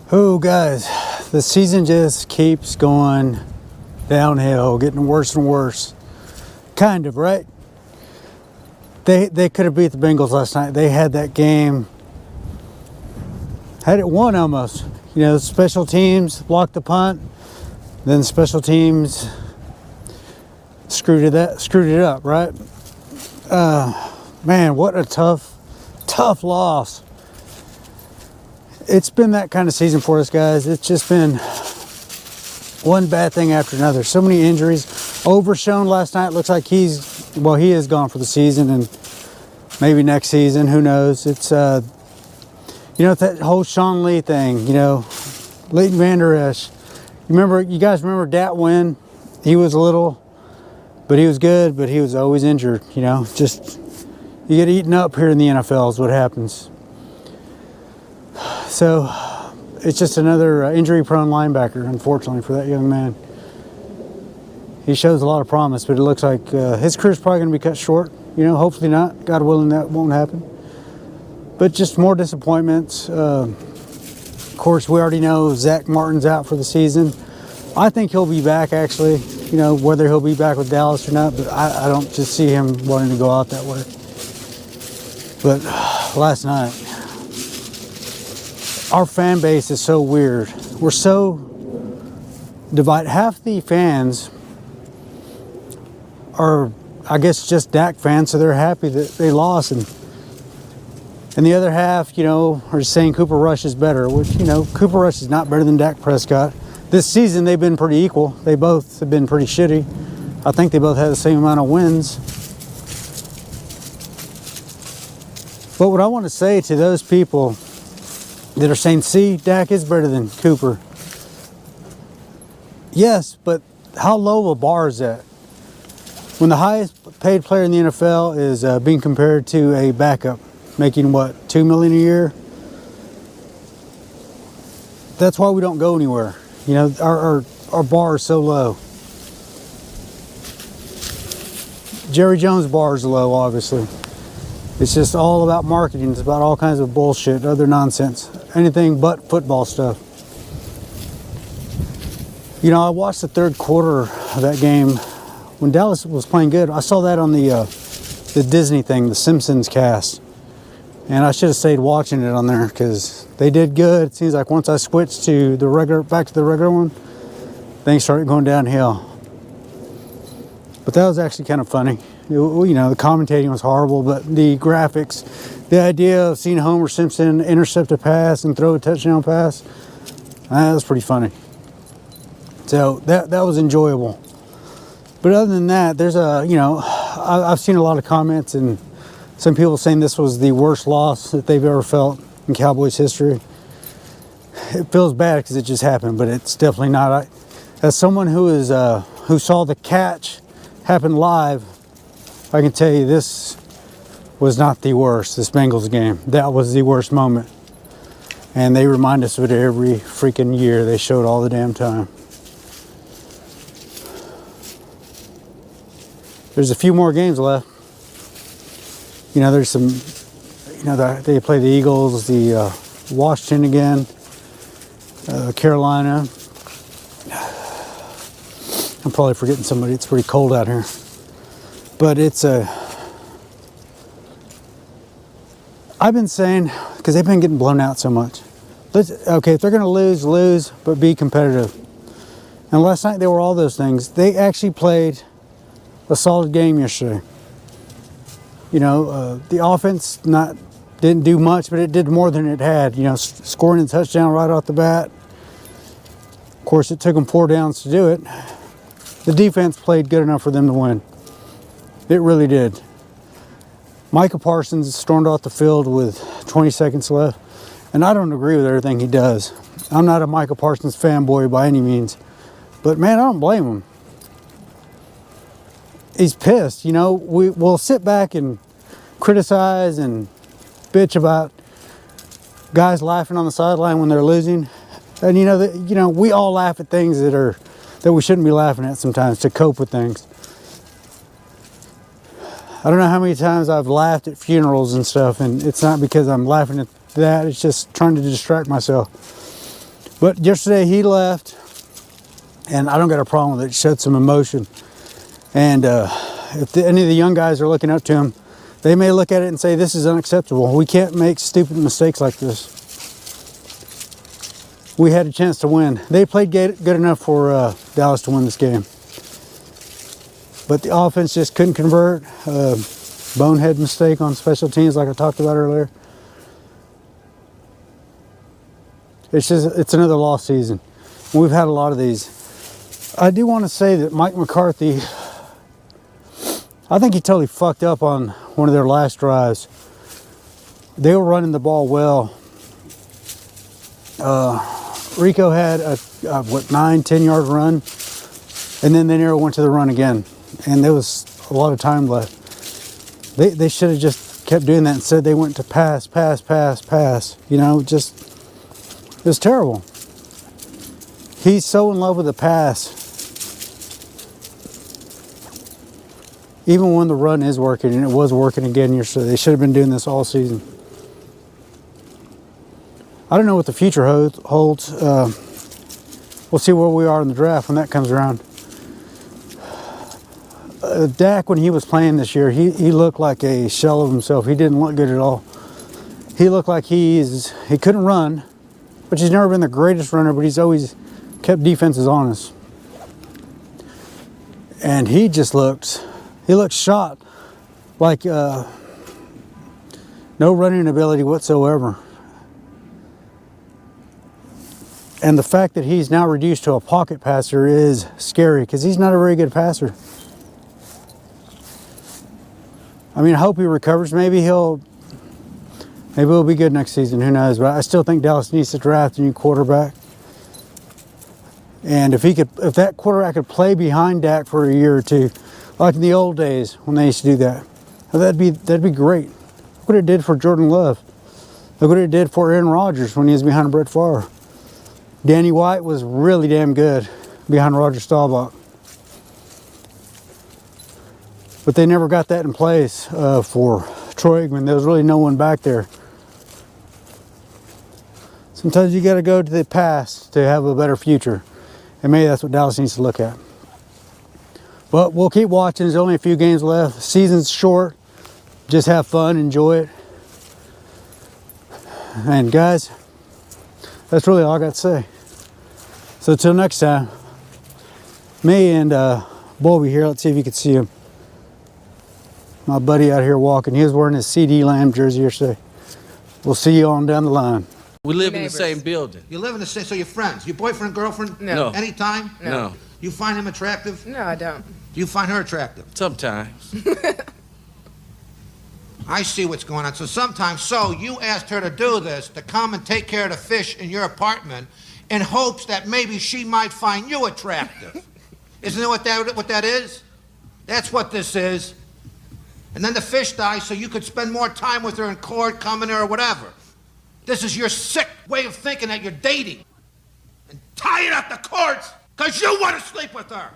Oh, guys, the season just keeps going downhill, getting worse and worse. Kind of, right? They could have beat the Bengals last night. They had that game, had it won almost. You know, special teams blocked the punt, then special teams screwed it up, right? Man, what a tough loss. It's been that kind of season for us, guys. It's just been one bad thing after another. So many injuries. Overshown last night. Looks like he is gone for the season, and maybe next season. Who knows? It's it's that whole Sean Lee thing. You know, Leighton Vander Esch. You guys remember Dat Win? He was little, but he was good. But he was always injured. You know, just you get eaten up here in the NFL is what happens. So it's just another injury-prone linebacker, unfortunately, for that young man. He shows a lot of promise, but it looks like his career's probably going to be cut short. You know, hopefully not. God willing, that won't happen. But just more disappointments. Of course, we already know Zach Martin's out for the season. I think he'll be back, actually. You know, whether he'll be back with Dallas or not, but I don't just see him wanting to go out that way. But last night, our fan base is so weird. We're so divided. Half the fans are, I guess, just Dak fans, so they're happy that they lost, and the other half, you know, are saying Cooper Rush is better, which, you know, Cooper Rush is not better than Dak Prescott. This season, they've been pretty equal. They both have been pretty shitty. I think they both had the same amount of wins. But what I want to say to those people that are saying, see, Dak is better than Cooper. Yes, but how low of a bar is that? When the highest paid player in the NFL is being compared to a backup, making what, $2 million a year? That's why we don't go anywhere. You know, our bar is so low. Jerry Jones' bar is low, obviously. It's just all about marketing. It's about all kinds of bullshit, other nonsense. Anything but football stuff. You know, I watched the third quarter of that game when Dallas was playing good. I saw that on the Disney thing, the Simpsons cast. And I should have stayed watching it on there because they did good. It seems like once I switched to back to the regular one, things started going downhill. But that was actually kind of funny. You know, the commentating was horrible, but the graphics, the idea of seeing Homer Simpson intercept a pass and throw a touchdown pass, that was pretty funny. So that was enjoyable. But other than that, there's I've seen a lot of comments and some people saying this was the worst loss that they've ever felt in Cowboys history. It feels bad because it just happened, but it's definitely not. As someone who saw the catch happen live, I can tell you this was not the worst, this Bengals game. That was the worst moment. And they remind us of it every freaking year. They show it all the damn time. There's a few more games left. You know, there's some, you know, they play the Eagles, the Washington again, Carolina. I'm probably forgetting somebody. It's pretty cold out here. But it's I've been saying, because they've been getting blown out so much. Okay, if they're going to lose, but be competitive. And last night they were all those things. They actually played a solid game yesterday. You know, the offense didn't do much, but it did more than it had. You know, scoring a touchdown right off the bat. Of course, it took them 4 downs to do it. The defense played good enough for them to win. It really did. Micah Parsons stormed off the field with 20 seconds left, and I don't agree with everything he does. I'm not a Micah Parsons fanboy by any means, but man, I don't blame him. He's pissed. You know, we'll sit back and criticize and bitch about guys laughing on the sideline when they're losing, and you know we all laugh at things that we shouldn't be laughing at sometimes to cope with things. I don't know how many times I've laughed at funerals and stuff, and it's not because I'm laughing at that, it's just trying to distract myself. But yesterday he left, and I don't got a problem with it. It showed some emotion. And if any of the young guys are looking up to him, they may look at it and say, this is unacceptable. We can't make stupid mistakes like this. We had a chance to win. They played good enough for Dallas to win this game. But the offense just couldn't convert. Bonehead mistake on special teams like I talked about earlier. It's another lost season. We've had a lot of these. I do want to say that Mike McCarthy, I think he totally fucked up on one of their last drives. They were running the ball well. Rico had a 9-10 yard run, and then they never went to the run again. And there was a lot of time left. They should have just kept doing that. Instead, they went to pass. You know, just, it was terrible. He's so in love with the pass. Even when the run is working, and it was working again yesterday, they should have been doing this all season. I don't know what the future holds. We'll see where we are in the draft when that comes around. Dak, when he was playing this year, he looked like a shell of himself. He didn't look good at all. He looked like he couldn't run, which he's never been the greatest runner, but he's always kept defenses honest. And he looked shot, like no running ability whatsoever. And the fact that he's now reduced to a pocket passer is scary because he's not a very good passer. I mean, I hope he recovers. Maybe he'll be good next season. Who knows? But I still think Dallas needs to draft a new quarterback. And if that quarterback could play behind Dak for a year or two, like in the old days when they used to do that, that'd be great. Look what it did for Jordan Love. Look what it did for Aaron Rodgers when he was behind Brett Favre. Danny White was really damn good behind Roger Staubach. But they never got that in place for Troy Aikman. There was really no one back there. Sometimes you got to go to the past to have a better future. And maybe that's what Dallas needs to look at. But we'll keep watching. There's only a few games left. The season's short. Just have fun, enjoy it. And guys, that's really all I got to say. So till next time, me and Bobby here, let's see if you can see him. My buddy out here walking. He was wearing his CD Lamb jersey yesterday. We'll see you on down the line. We live in the same building. You live in the same, so you're friends? Your boyfriend, girlfriend? No. Anytime? No. You find him attractive? No, I don't. Do you find her attractive? Sometimes. I see what's going on. So you asked her to do this, to come and take care of the fish in your apartment in hopes that maybe she might find you attractive. Isn't it what that is? That's what this is. And then the fish dies so you could spend more time with her in court, coming or whatever. This is your sick way of thinking that you're dating. And tie it up the courts because you want to sleep with her.